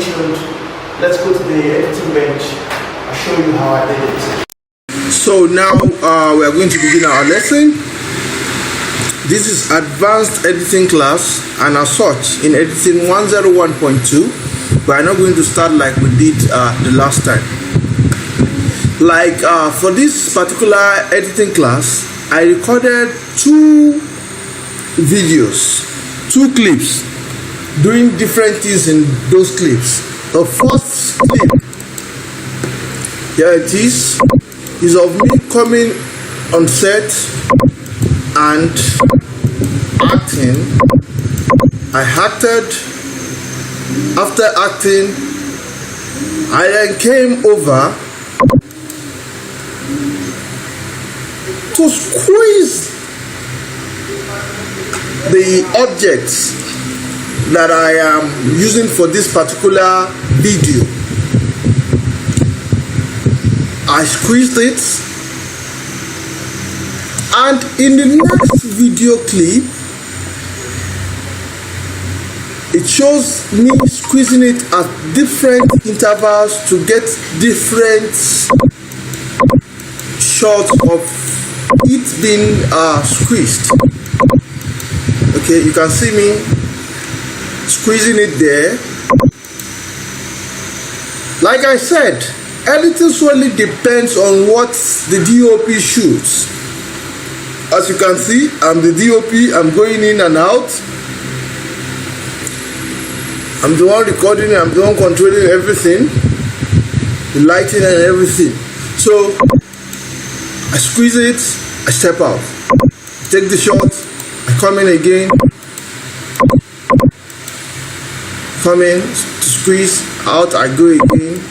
stay tuned. Let's go to the editing bench. I'll show you how I did it. So now we are going to begin our lesson. This is advanced editing class, and as such in editing 101.2 we are not going to start like we did the last time. Like for this particular editing class, I recorded 2 videos, 2 clips, doing different things in those clips. The first clip, here it is of me coming on set and acting. I acted. After acting, I then came over to squeeze the objects that I am using for this particular video. I squeezed it, and in the next video clip it shows me squeezing it at different intervals to get different shots of it being squeezed. Okay, you can see me squeezing it there. Like I said, editing solely depends on what the DOP shoots. As you can see, I'm the DOP. I'm going in and out. I'm the one recording, I'm the one controlling everything, the lighting and everything. So I squeeze it, I step out, take the shot, I come in again, come in to squeeze, out I go again,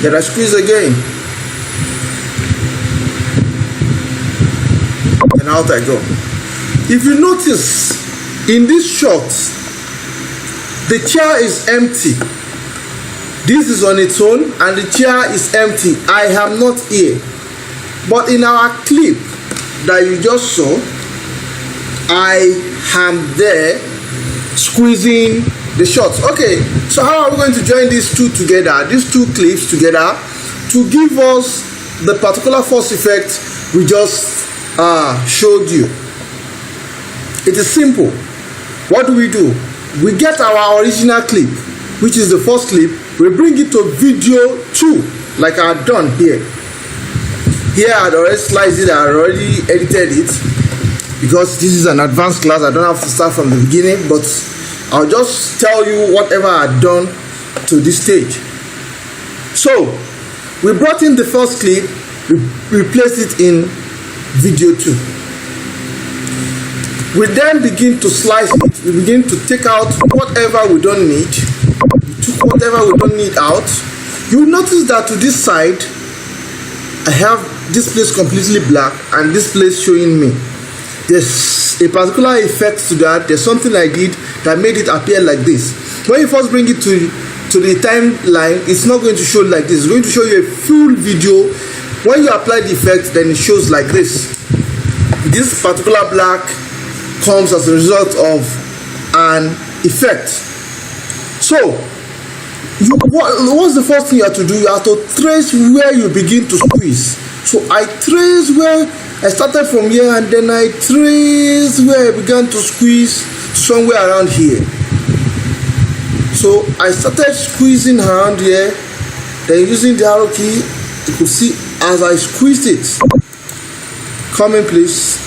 then I squeeze again, and out I go. If you notice, in this shot, the chair is empty. This is on its own and the chair is empty. I am not here. But in our clip that you just saw, I am there squeezing the shots. Okay, so how are we going to join these two together, these 2 clips together, to give us the particular force effect we just showed you? It is simple. What do? We get our original clip, which is the first clip, we bring it to video 2, like I had done here. Here I had already sliced it, I had already edited it, because this is an advanced class, I don't have to start from the beginning, but I'll just tell you whatever I had done to this stage. So, we brought in the first clip, we placed it in video 2. We then begin to slice it. We begin to take out whatever we don't need. We took whatever we don't need out. You will notice that to this side, I have this place completely black and this place showing me. There's a particular effect to that. There's something I did that made it appear like this. When you first bring it to the timeline, it's not going to show like this. It's going to show you a full video. When you apply the effect, then it shows like this. This particular black comes as a result of an effect. So what's the first thing you have to do? You have to trace where you begin to squeeze. So I trace where I started from here, and then I trace where I began to squeeze somewhere around here. So I started squeezing around here, then using the arrow key, you could see as I squeezed it. Come in please.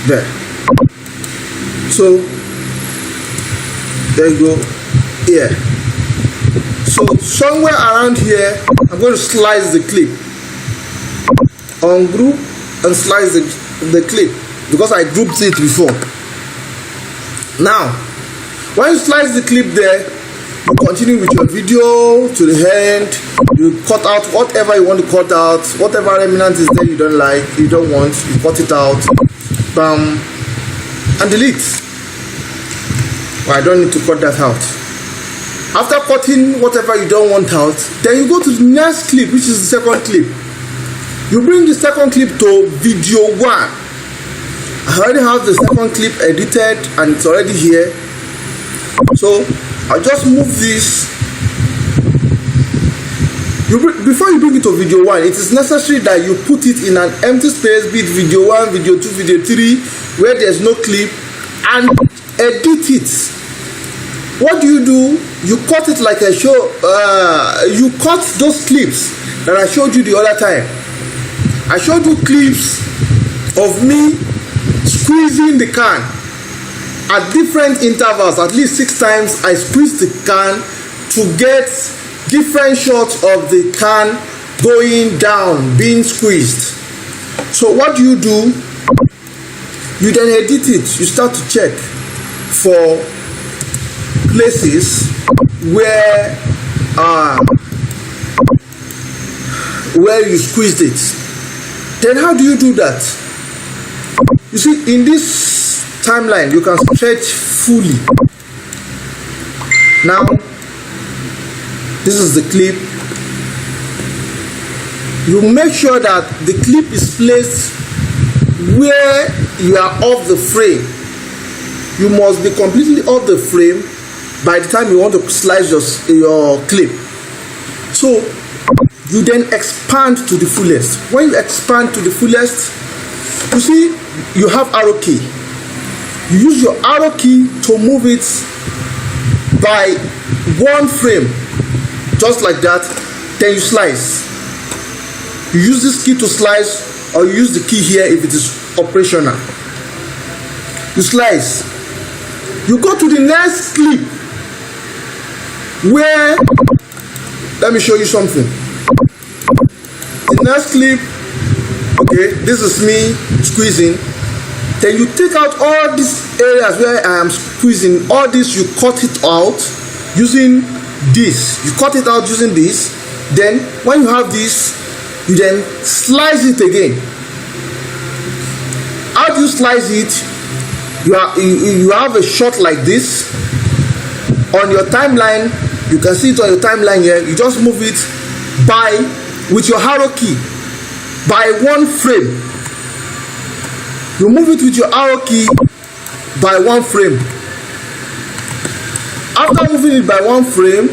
There. So there you go. Here. So somewhere around here, I'm going to slice the clip. Ungroup and slice the clip, because I grouped it before. Now, when you slice the clip there, you continue with your video to the end. You cut out whatever you want to cut out, whatever remnant is there you don't like, you don't want, you cut it out. Bam, and delete. Well, I don't need to cut that out. After cutting whatever you don't want out, then you go to the next clip, which is the second clip. You bring the second clip to video 1. I already have the second clip edited and it's already here. So I'll just move this. Before you bring it to video 1, it is necessary that you put it in an empty space, be it video 1, video 2, video 3, where there's no clip, and edit it. What do? You cut it like I show. You cut those clips that I showed you the other time. I showed you clips of me squeezing the can at different intervals, at least 6 times. I squeezed the can to get different shots of the can going down, being squeezed. So what do? You then edit it. You start to check for places where you squeezed it. Then how do you do that? You see, in this timeline you can stretch fully. Now this is the clip. You make sure that the clip is placed where you are off the frame. You must be completely off the frame by the time you want to slice your clip. So you then expand to the fullest. When you expand to the fullest, you see you have arrow key. You use your arrow key to move it by 1 frame, just like that. Then you slice. You use this key to slice, or you use the key here if it is operational. You slice. You go to the next clip where, let me show you something. The next clip, okay, this is me squeezing. Then you take out all these areas where I am squeezing. All this you cut it out using this. You cut it out using this. Then when you have this, you then slice it again. How do you slice it? You have a shot like this on your timeline. You can see it on your timeline here. You just move it with your arrow key by 1 frame. You move it with your arrow key by 1 frame. After moving it by 1 frame,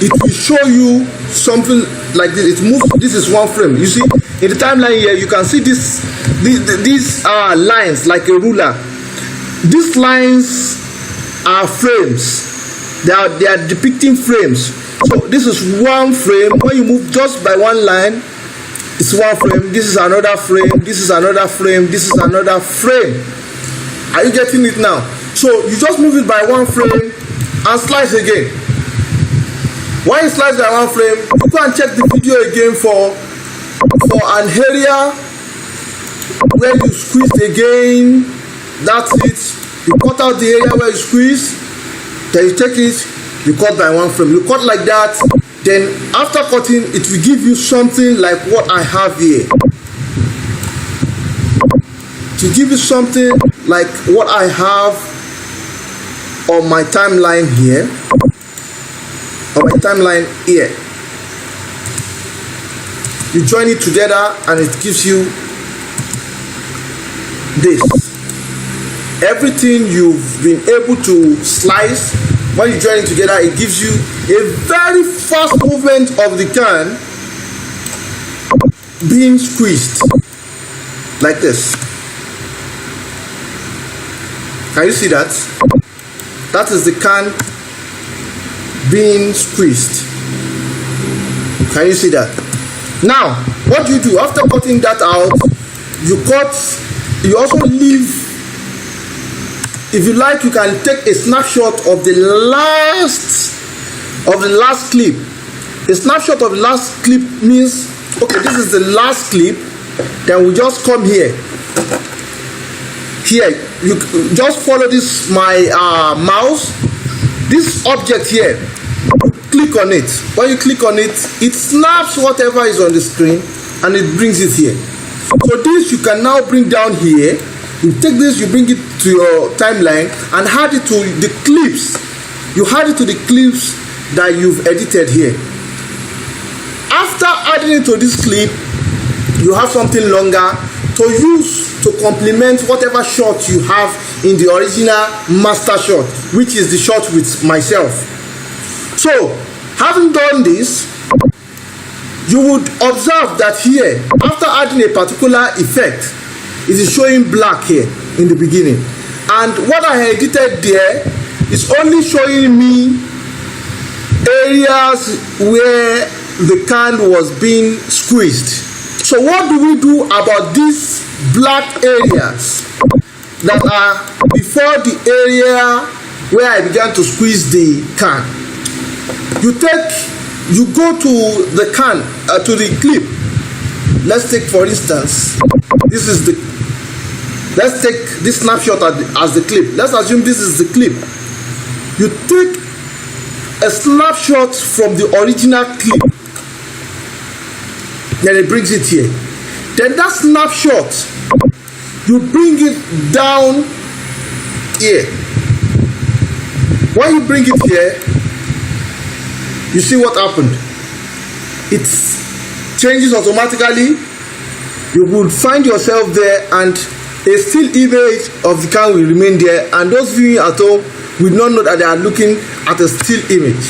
it will show you something like this. It moves. This is 1 frame. You see in the timeline here, you can see these lines like a ruler. These lines are frames. They are depicting frames. So this is 1 frame. When you move just by 1 line, it's 1 frame. This is another frame. This is another frame. This is another frame. Are you getting it now? So you just move it by 1 frame and slice again. When you slice by 1 frame, you go and check the video again for an area where you squeeze again. That's it. You cut out the area where you squeeze. Then you take it, you cut by 1 frame. You cut like that. Then after cutting, it will give you something like what I have here. To give you something like what I have on my timeline here. On my timeline here. You join it together and it gives you this. Everything you've been able to slice, when you join it together, it gives you a very fast movement of the can being squeezed like this. Can you see that? That is the can being squeezed. Can you see that? Now, what do? After cutting that out, you also leave. If you like, you can take a snapshot of the last clip. A snapshot of the last clip means, okay, this is the last clip. Then we just come here. Here, you just follow this my mouse. This object here, click on it. When you click on it, it snaps whatever is on the screen and it brings it here. So this you can now bring down here. You take this, you bring it to your timeline and add it to the clips. You add it to the clips that you've edited here. After adding it to this clip, you have something longer to use to complement whatever shot you have in the original master shot, which is the shot with myself. So having done this, you would observe that here, after adding a particular effect, it is showing black here in the beginning, and what I edited there is only showing me areas where the can was being squeezed. So what do we do about these black areas that are before the area where I began to squeeze the can? You go to the can, to the clip. Let's take, for instance, let's take this snapshot as the clip. Let's assume this is the clip. You take a snapshot from the original clip, then it brings it here. Then that snapshot, you bring it down here. When you bring it here, you see what happened. It changes automatically. You would find yourself there, and a still image of the can will remain there, and those viewing at home will not know that they are looking at a still image.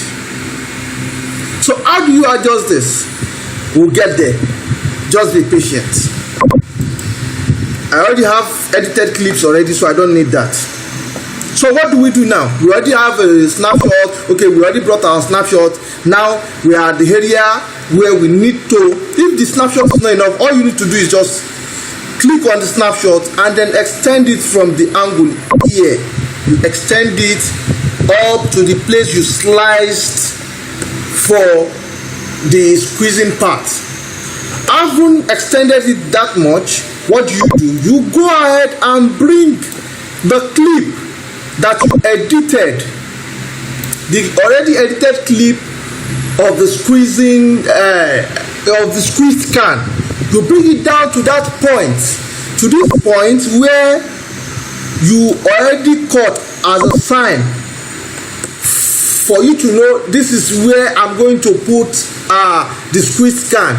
So how do you adjust this? We'll get there. Just be patient. I already have edited clips already, so I don't need that. So what do we do now? We already have a snapshot. Okay, we already brought our snapshot. Now we are at the area where we need to, if the snapshot is not enough, all you need to do is just click on the snapshot and then extend it from the angle here. You extend it up to the place you sliced for the squeezing part. Having extended it that much, what do? You go ahead and bring the clip that you edited, the already edited clip of the squeezing of the squeezed can. You bring it down to that point, to this point where you already cut as a sign for you to know this is where I'm going to put the squeezed can.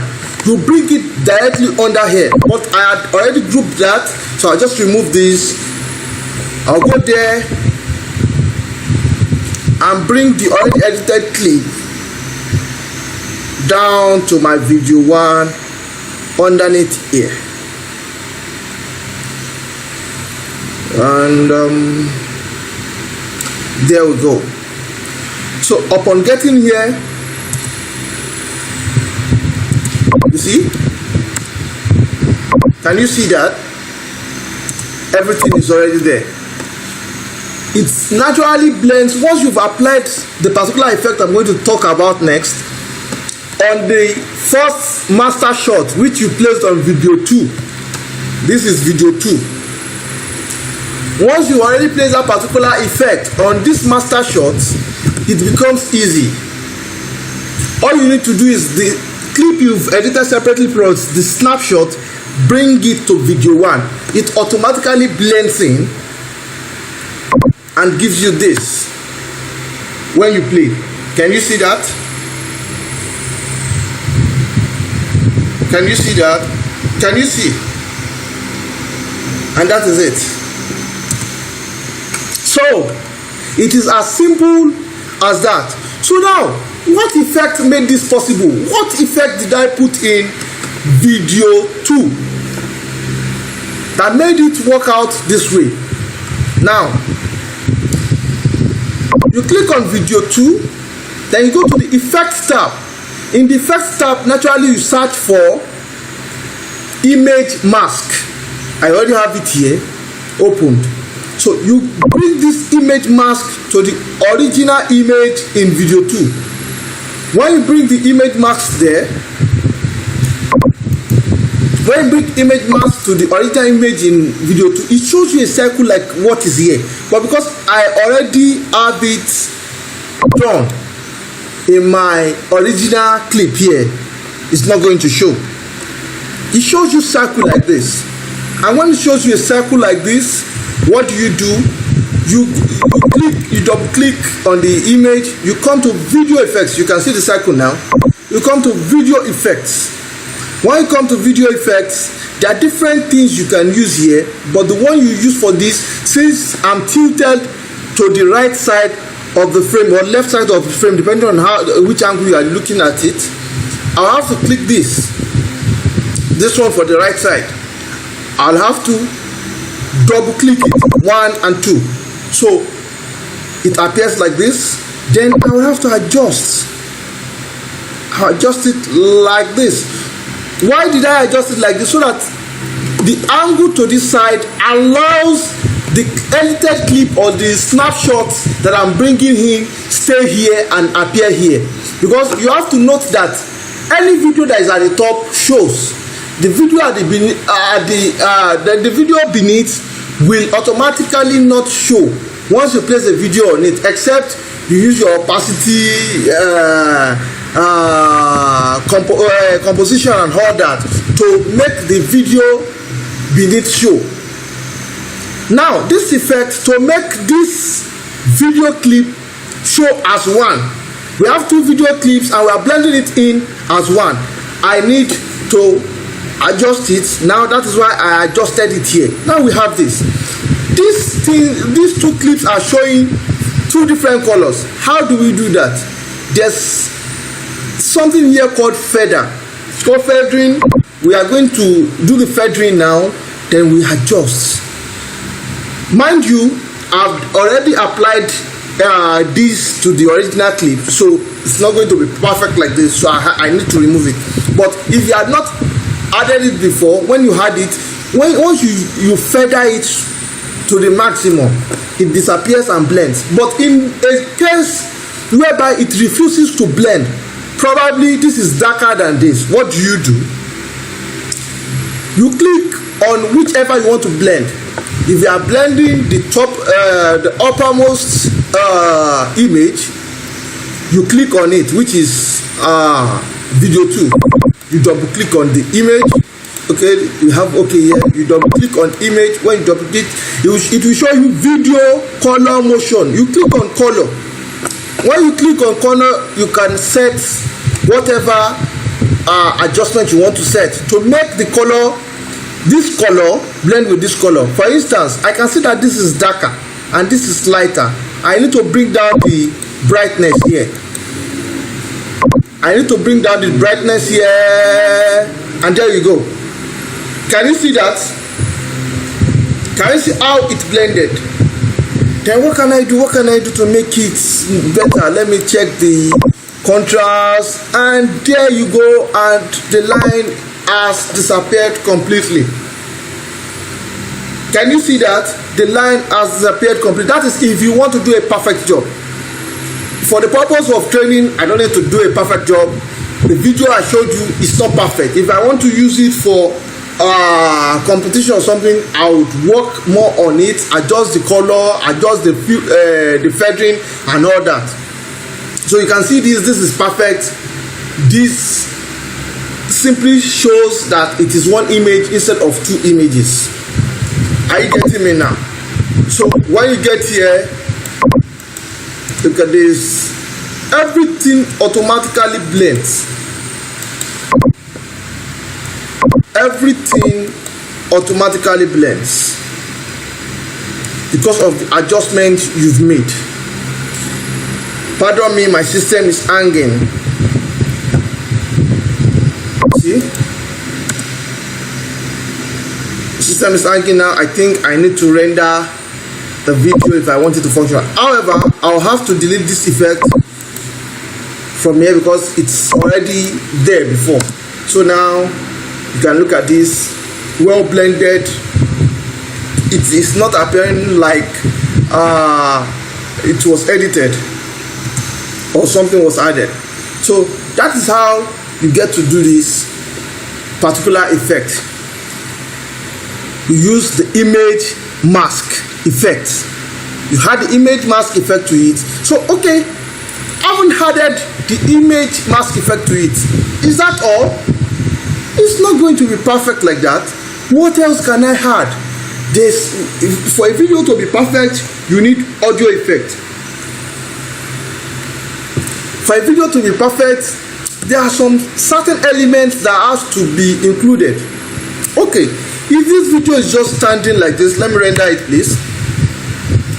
You bring it directly under here, but I had already grouped that, so I'll just remove this. I'll go there and bring the already edited clip down to my video one underneath here, and there we go. So upon getting here, you see, can you see that everything is already there? It naturally blends. Once you've applied the particular effect I'm going to talk about next on the first master shot, which you placed on video 2. This is video 2. Once you already place that particular effect on this master shot, it becomes easy. All you need to do is the clip you've edited separately plus the snapshot, bring it to video 1. It automatically blends in and gives you this when you play. Can you see that? Can you see that? Can you see? And that is it. So it is as simple as that. So now, what effect made this possible? What effect did I put in video 2 that made it work out this way? Now, you click on video 2, then you go to the effects tab. In the effects tab, naturally you search for image mask. I already have it here opened. So you bring this image mask to the original image in video 2. When you bring the image mask there, when you bring image mask to the original image in video 2, it shows you a circle like what is here. But because I already have it done in my original clip here, it's not going to show. It shows you circle like this. And when it shows you a circle like this, what do? You double click on the image, you come to video effects. You can see the circle now. You come to video effects. When you come to video effects, there are different things you can use here, but the one you use for this, since I'm tilted to the right side of the frame or left side of the frame, depending on which angle you are looking at it, I'll have to click this one for the right side. I'll have to double click it, 1 and 2, so it appears like this. Then I will have to adjust it like this. Why did I adjust it like this? So that the angle to this side allows the edited clip or the snapshots that I'm bringing in stay here and appear here. Because you have to note that any video that is at the top shows. The video at the video beneath will automatically not show once you place a video on it, except you use your opacity, composition and all that to make the video beneath show. Now this effect, to make this video clip show as one, we have 2 video clips and we are blending it in as one. I need to adjust it. Now that is why I adjusted it here. Now we have this. These 2 clips are showing 2 different colors. How do we do that? There's something here called feather. It's called feathering. We are going to do the feathering now, then we adjust. Mind you, I've already applied this to the original clip, so it's not going to be perfect like this, so I need to remove it. But if you had not added it before, when you had it, once you feather it to the maximum, it disappears and blends. But in a case whereby it refuses to blend, probably this is darker than this, what do? You click on whichever you want to blend. If you are blending the top, the uppermost image, you click on it, which is video 2. You double click on the image. Okay, you have okay here. You double click on image. When you double click, it will show you video, color, motion. You click on color. When you click on color, you can set whatever adjustment you want to set to make the color, this color blend with this color. For instance, I can see that this is darker and this is lighter. I need to bring down the brightness here. I need to bring down the brightness here, and there you go. Can you see that? Can you see how it blended? Then what can I do? What can I do to make it better? Let me check the contrast, and there you go, and the line has disappeared completely. Can you see that? The line has disappeared completely. That is if you want to do a perfect job. For the purpose of training, I don't need to do a perfect job. The video I showed you is not perfect. If I want to use it for competition or something, I would work more on it, adjust the color, adjust the feathering and all that. So you can see this is perfect. This simply shows that it is one image instead of 2 images. Are you getting me now? So when you get here, look at this. Everything automatically blends. Everything automatically blends because of the adjustment you've made. Pardon me, my system is hanging. See? The system is hanging now. I think I need to render the video if I want it to function. However, I'll have to delete this effect from here because it's already there before. So now you can look at this, well blended. It is not appearing like it was edited or something was added. So that is how you get to do this particular effect. You use the image mask effect. You add the image mask effect to it. So okay, I haven't added the image mask effect to it. Is that all? It's not going to be perfect like that. What else can I add? For a video to be perfect, you need audio effect. For a video to be perfect, there are some certain elements that has to be included. Okay, if this video is just standing like this, let me render it please.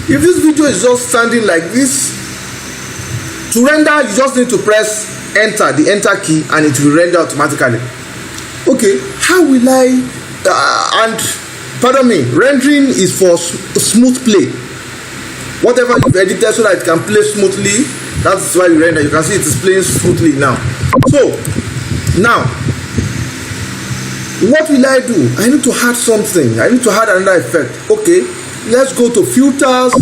If this video is just standing like this, to render you just need to press enter, the enter key, and it will render automatically. Okay, how will I and pardon me, rendering is for smooth play. Whatever you've edited so that it can play smoothly, that's why you render. You can see it is playing smoothly now. So now what will I do? I need to add something. I need to add another effect. Okay, let's go to filters.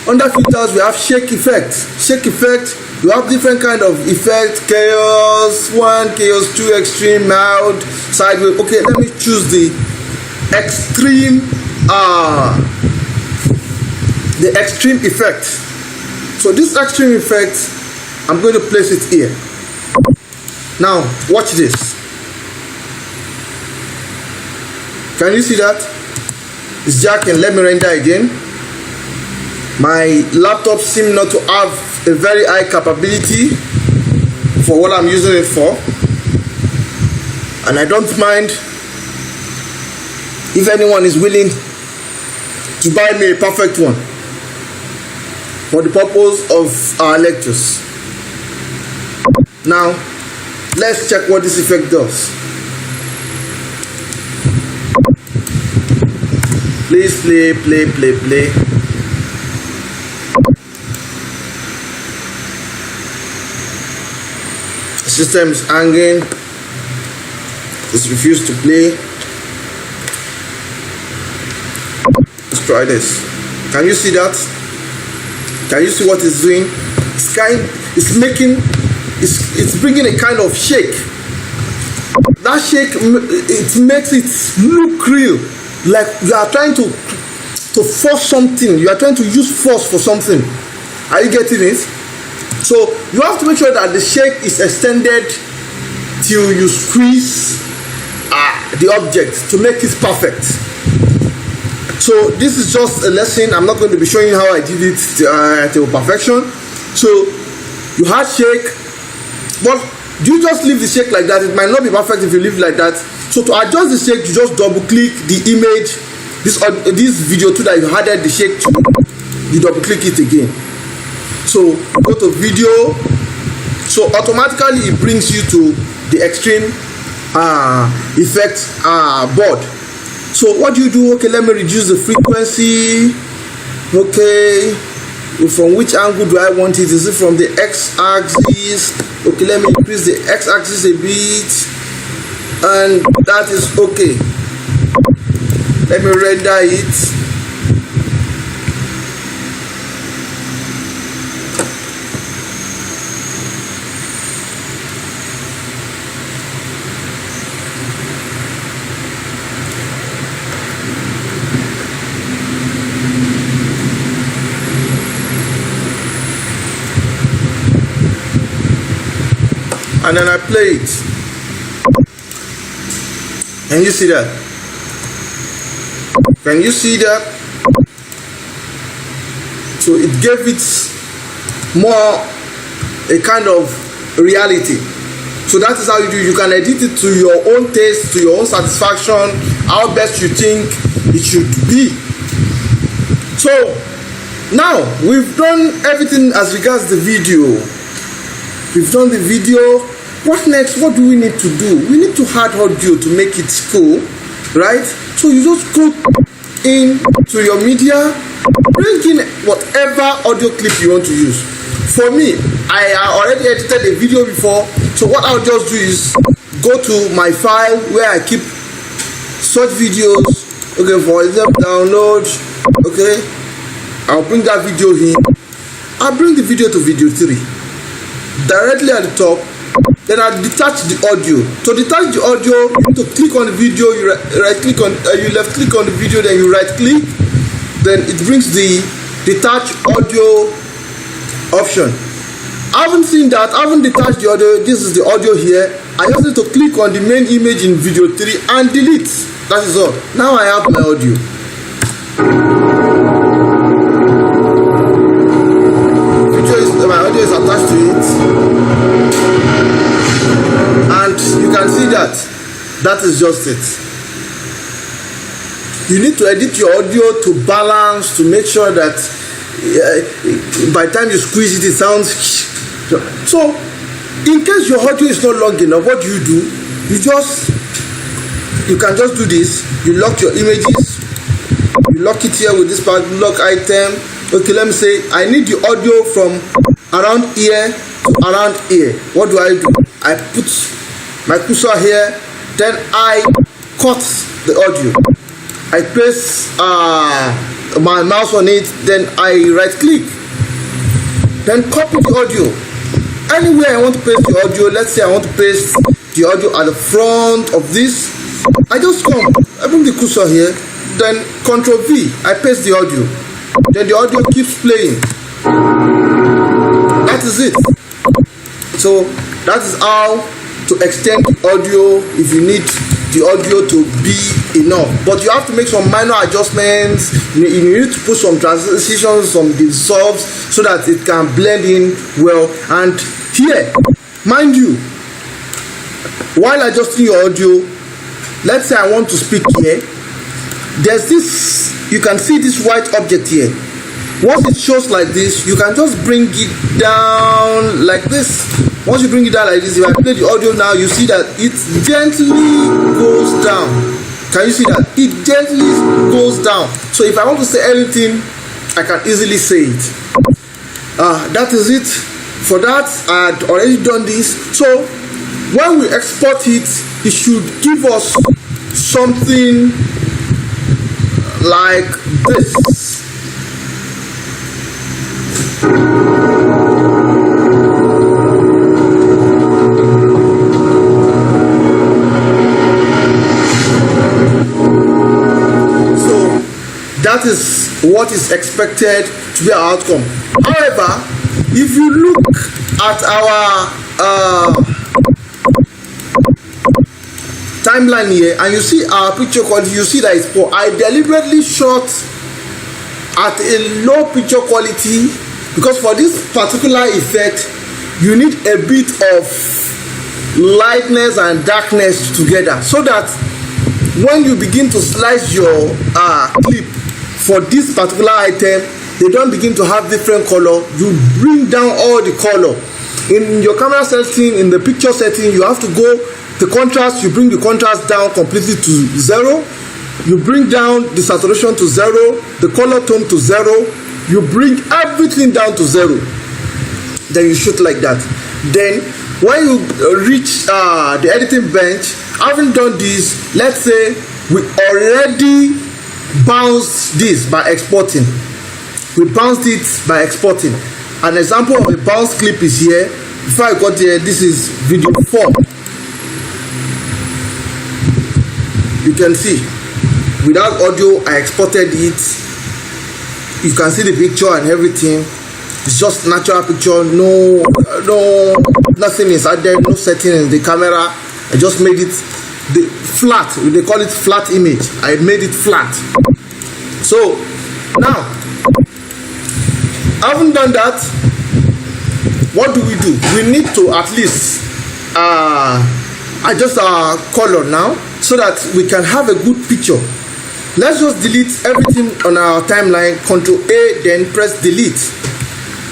Under filters we have shake effect. Shake effect, you have different kind of effect: chaos 1, chaos 2, extreme, mild, sideways. Okay, let me choose the extreme effect. So this extreme effect, I'm going to place it here. Now watch this. Can you see that? It's jacking. Let me render again. My laptop seems not to have a very high capability for what I'm using it for, and I don't mind if anyone is willing to buy me a perfect one for the purpose of our lectures. Now let's check what this effect does. Please play. The system is hanging. It's refused to play. Let's try this. Can you see that? Can you see what it's doing? It's bringing a kind of shake. That shake, it makes it look real, like you are trying to force something. You are trying to use force for something. Are you getting it? So you have to make sure that the shake is extended till you squeeze the object to make it perfect. So this is just a lesson. I'm not going to be showing you how I did it to perfection. So you had shake, but do you just leave the shake like that? It might not be perfect if you leave it like that. So to adjust the shake, you just double click the image, this video too that you added the shake to, you double click it again. So go to video, so automatically it brings you to the extreme effect board. So what do you do? Okay, let me reduce the frequency. Okay, from which angle do I want it? Is it from the x-axis? Okay, let me increase the x-axis a bit, and that is okay. Let me render it. And then I play it. Can you see that? Can you see that? So it gave it more a kind of reality. So that is how you do it. You can edit it to your own taste, to your own satisfaction, how best you think it should be. So now we've done everything as regards the video. We've done the video. What next? What do we need to do? We need to add audio to make it cool, right? So you just go in to your media, bring in whatever audio clip you want to use. For me, I already edited a video before, so what I'll just do is go to my file where I keep such videos. Okay, for example, download. Okay, I'll bring that video here. I'll bring the video to video 3 directly at the top. Then I detach the audio. To detach the audio, you need to click on the video, you left click on the video, then you right click, then it brings the detach audio option. I haven't seen that. I haven't detached the audio. This is the audio here. I just need to click on the main image in video 3 and delete. That is all. Now I have my audio. My audio is attached to it. That is just it. You need to edit your audio to balance, to make sure that by the time you squeeze it, it sounds. So, in case your audio is not long enough, what do? You can just do this. You lock your images. You lock it here with this lock item. Okay, let me say I need the audio from around here to around here. What do? I put my cursor here, then I cut the audio. I place my mouse on it, then I right click, then copy the audio. Anywhere I want to paste the audio, let's say I want to paste the audio at the front of this, I just come, I bring the cursor here, then Ctrl V, I paste the audio, then the audio keeps playing. That is it. So that is how to extend the audio if you need the audio to be enough. But you have to make some minor adjustments. You need to put some transitions, some dissolves, so that it can blend in well. And here, mind you, while adjusting your audio, let's say I want to speak here, there's this, you can see this white object here. Once it shows like this, you can just bring it down like this. Once you bring it down like this, if I play the audio now, you see that it gently goes down. Can you see that? It gently goes down. So if I want to say anything, I can easily say it. That is it. For that, I had already done this. So when we export it, it should give us something like this. That is what is expected to be our outcome. However, if you look at our timeline here and you see our picture quality, you see that it's poor. I deliberately shot at a low picture quality because for this particular effect, you need a bit of lightness and darkness together so that when you begin to slice your clip for this particular item, they don't begin to have different color. You bring down all the color. In your camera setting, in the picture setting, you have to go the contrast, you bring the contrast down completely to 0. You bring down the saturation to 0, the color tone to 0. You bring everything down to 0. Then you shoot like that. Then when you reach the editing bench, having done this, let's say we already bounced this by exporting. We bounced it by exporting. An example of a bounce clip is here. Before I got here, this is video 4. You can see without audio I exported it. You can see the picture and everything. It's just natural picture, no nothing is added, no setting in the camera. I just made it the flat, they call it flat image. I made it flat. So now, having done that, what do? We need to at least adjust our color now so that we can have a good picture. Let's just delete everything on our timeline, Ctrl A, then press delete.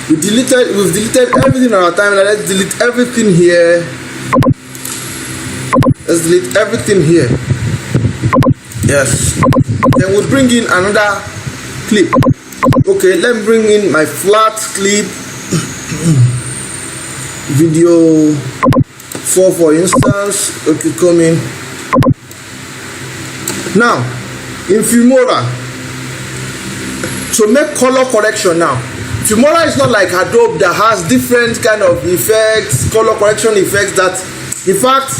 We've deleted everything on our timeline. Let's delete everything here. Let's delete everything here. Yes. Then we'll bring in another clip. Okay, let me bring in my flat clip. Video 4 for instance. Okay, come in. Now, in Filmora, to make color correction now, Filmora is not like Adobe that has different kind of effects, color correction effects that, in fact,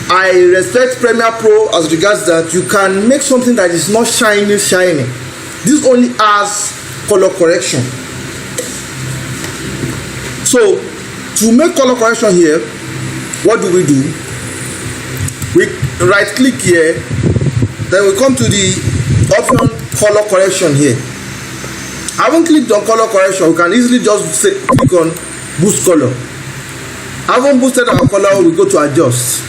I respect Premiere Pro as regards that you can make something that is not shiny. This only has color correction. So, to make color correction here, what do? We right click here, then we come to the option color correction here. I haven't clicked on color correction. We can easily just click on boost color. I haven't boosted our color, we go to adjust.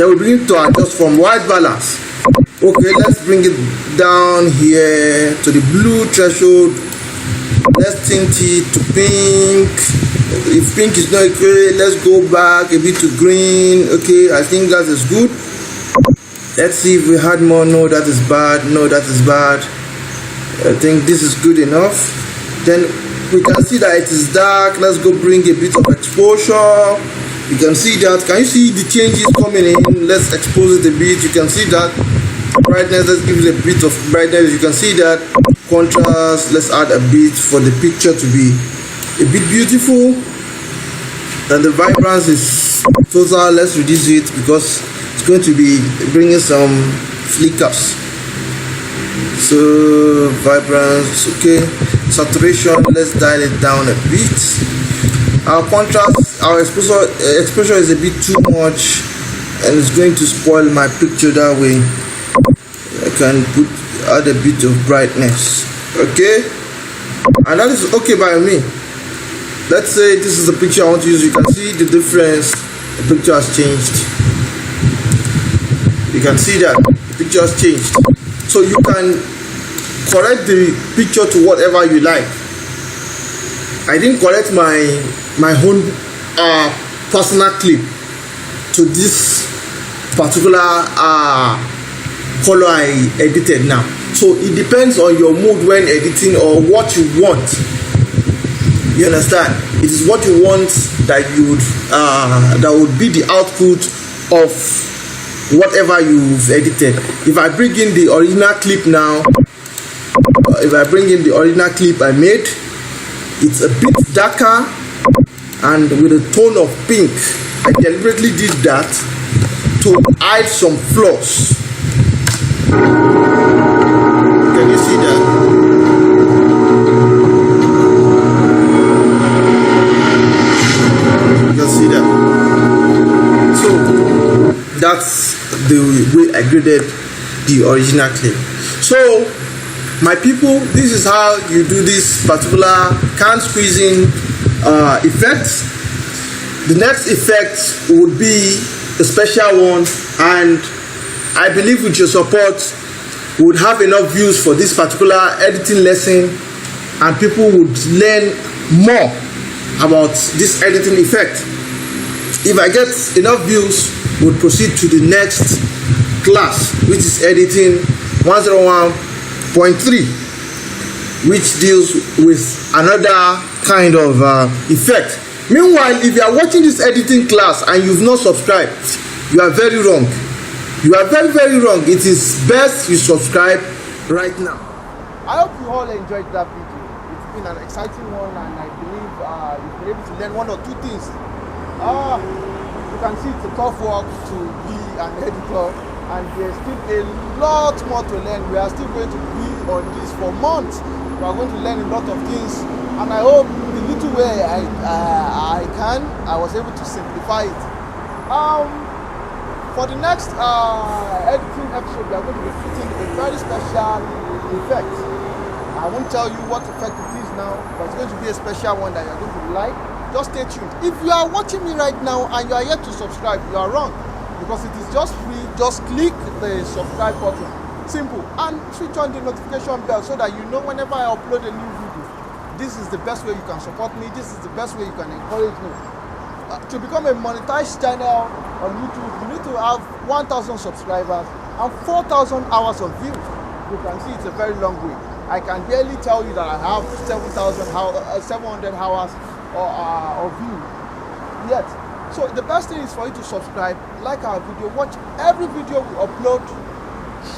Then we bring it to adjust from white balance. Okay, let's bring it down here to the blue threshold. Let's tint it to pink. If pink is not okay, let's go back a bit to green. Okay, I think that is good. Let's see if we had more. No, that is bad. No, that is bad. I think this is good enough. Then we can see that it is dark. Let's go bring a bit of exposure. You can see that. Can you see the changes coming in? Let's expose it a bit. You can see that. Brightness, let's give it a bit of brightness. You can see that. Contrast, let's add a bit for the picture to be a bit beautiful. And the vibrance is total. Let's reduce it because it's going to be bringing some flickers. So vibrance, okay. Saturation, let's dial it down a bit. Our contrast, our exposure is a bit too much, and it's going to spoil my picture that way. I can add a bit of brightness, okay, and that is okay by me. Let's say this is the picture I want to use. You can see the difference. The picture has changed. You can see that the picture has changed. So you can correct the picture to whatever you like. I didn't correct my own personal clip to this particular color I edited now. So it depends on your mood when editing or what you want. You understand? It is what you want that you would that would be the output of whatever you've edited. If I bring in the original clip now, if I bring in the original clip I made, it's a bit darker and with a tone of pink. I deliberately did that to hide some flaws. Can you see that? You can see that. So that's the way I graded the original clip. So my people, this is how you do this particular can squeezing effect. The next effect would be a special one, and I believe with your support we would have enough views for this particular editing lesson, and people would learn more about this editing effect. If I get enough views, we'll proceed to the next class, which is editing 101.3, which deals with another kind of effect. Meanwhile, if you are watching this editing class and you've not subscribed, you are very wrong. You are very, very wrong. It is best you subscribe right now. I hope you all enjoyed that video. It's been an exciting one, and I believe you've been able to learn one or two things. You can see it's a tough work to be an editor, and there's still a lot more to learn. We are still going to be on this for months. We are going to learn a lot of things, and I hope the little way I was able to simplify it. For the next editing episode, we are going to be putting a very special effect. I won't tell you what effect it is now, but it's going to be a special one that you're going to like. Just stay tuned. If you are watching me right now and you are yet to subscribe, you are wrong, because it is just free. Just click the subscribe button. Simple. And switch on the notification bell so that you know whenever I upload a new video. This is the best way you can support me. This is the best way you can encourage me. To become a monetized channel on YouTube, you need to have 1,000 subscribers and 4,000 hours of views. You can see it's a very long way. I can barely tell you that I have 700 hours of view yet. So the best thing is for you to subscribe, like our video, watch every video we upload,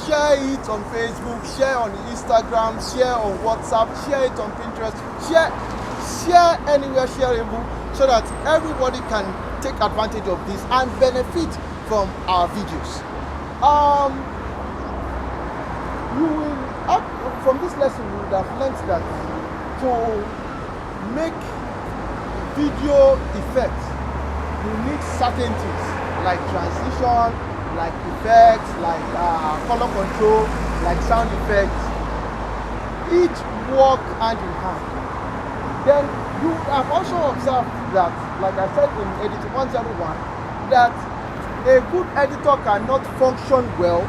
share it on Facebook, share on Instagram, share on WhatsApp, share it on Pinterest, share anywhere shareable, so that everybody can take advantage of this and benefit from our videos. You will from this lesson you would have learned that to make video effects you need certain things like transition, like effects, like color control, like sound effects. Each work hand in hand. Then you have also observed that, like I said in editing 101, that a good editor cannot function well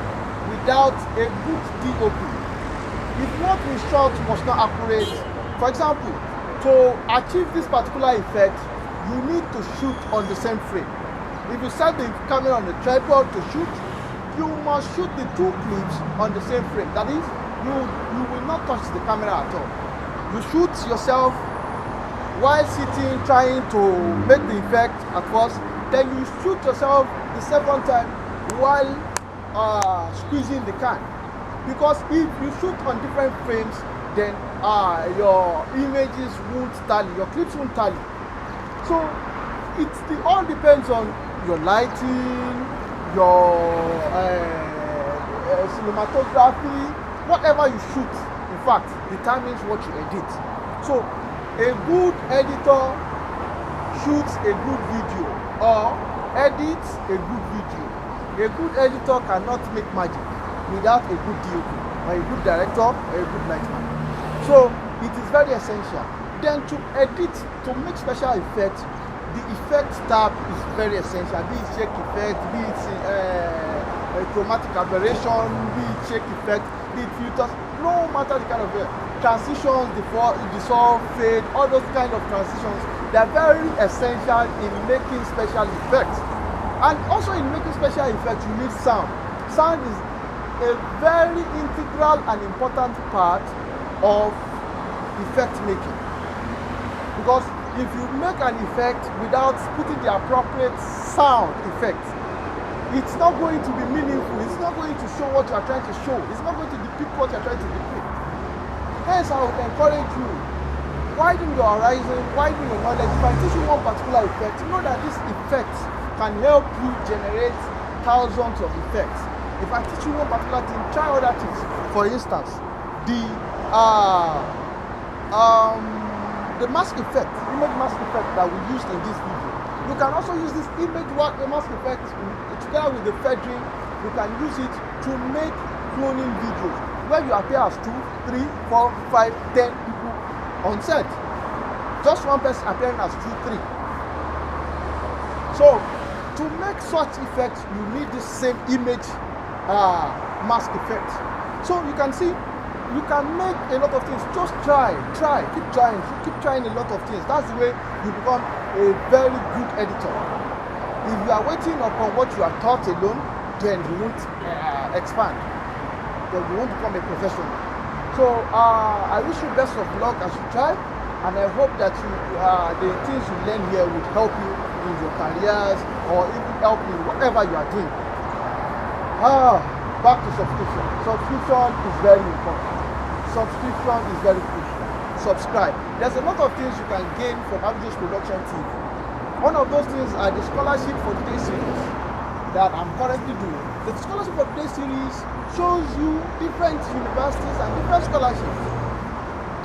without a good DOP. If what we shot was not accurate, for example, to achieve this particular effect, you need to shoot on the same frame. If you set the camera on the tripod to shoot, you must shoot the two clips on the same frame. That is, you will not touch the camera at all. You shoot yourself while sitting, trying to make the effect at first, then you shoot yourself the second time while squeezing the can. Because if you shoot on different frames, then your images won't tally, your clips won't tally. So it all depends on your lighting, your cinematography, whatever you shoot, in fact, determines what you edit. So a good editor shoots a good video or edits a good video. A good editor cannot make magic without a good DOP, or a good director, or a good lightman. So it is very essential. Then to edit, to make special effects, the effect tab is very essential. Be it shake effect, be it chromatic aberration, be it shake effect, be it filters, no matter the kind of transitions, dissolve, fade, all those kind of transitions, they are very essential in making special effects. And also in making special effects, you need sound. Sound is a very integral and important part of effect making. Because if you make an effect without putting the appropriate sound effect, it's not going to be meaningful. It's not going to show what you are trying to show. It's not going to depict what you are trying to depict. Hence, I would encourage you, widen your horizon, widen your knowledge. If I teach you one particular effect, know that this effect can help you generate thousands of effects. If I teach you one particular thing, try other things. For instance, the mask effect, image mask effect that we used in this video. You can also use this image mask effect together with the feathering. You can use it to make cloning videos where you appear as 2, 3, 4, 5, 10 people on set. Just one person appearing as 2, 3. So to make such effects, you need the same image mask effect. So you can see, you can make a lot of things. Just keep trying a lot of things. That's the way you become a very good editor. If you are waiting upon what you are taught alone, then you won't expand. Then you won't become a professional. So I wish you best of luck as you try, and I hope that the things you learn here would help you in your careers or even help you in whatever you are doing. Back to subscription. Subscription is very important. Subscription is very crucial. Subscribe. There's a lot of things you can gain from Avidos Production TV. One of those things are the scholarship for today series that I'm currently doing. The scholarship for today series shows you different universities and different scholarships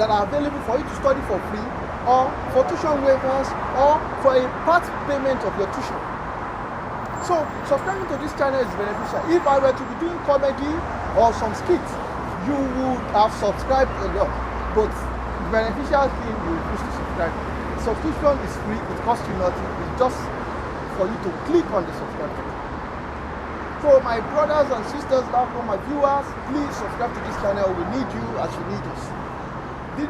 that are available for you to study for free, or for tuition waivers, or for a part payment of your tuition. So subscribing to this channel is beneficial. If I were to be doing comedy or some skits, you would have subscribed a lot. But the beneficial thing, you will choose to subscribe. The subscription is free, it costs you nothing. It's just for you to click on the subscribe button. So my brothers and sisters, my viewers, please subscribe to this channel. We need you as you need us.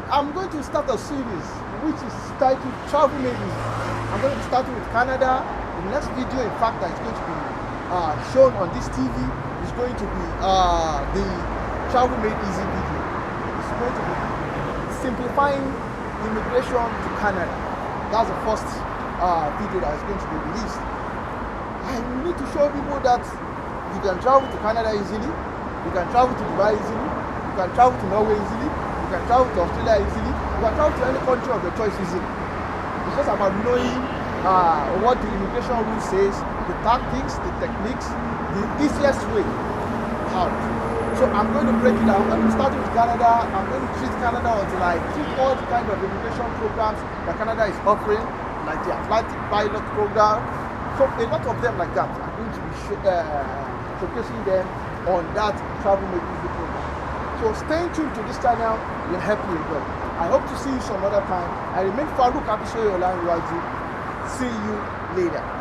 I'm going to start a series which is titled Travel Made Easy. I'm going to start with Canada. The next video, in fact, that is going to be shown on this TV is going to be the Travel Made Easy video. It's going to be simplifying immigration to Canada. That's the first video that is going to be released. I need to show people that you can travel to Canada easily, you can travel to Dubai easily, you can travel to Norway easily, you can travel to Australia easily, you can travel to any country of your choice easily. It's just about knowing what the immigration rule says, the tactics, the techniques, the easiest way out. So I'm going to break it down. I'm going to start with Canada. I'm going to treat Canada until I treat all the kind of immigration programs that Canada is offering, like the Atlantic Pilot Program. So a lot of them like that are going to be showcasing them on that Travel Made Easy program. So staying tuned to this channel will help you well. I hope to see you some other time. I remain Farouk Abisoye Olanrewaju. See you later.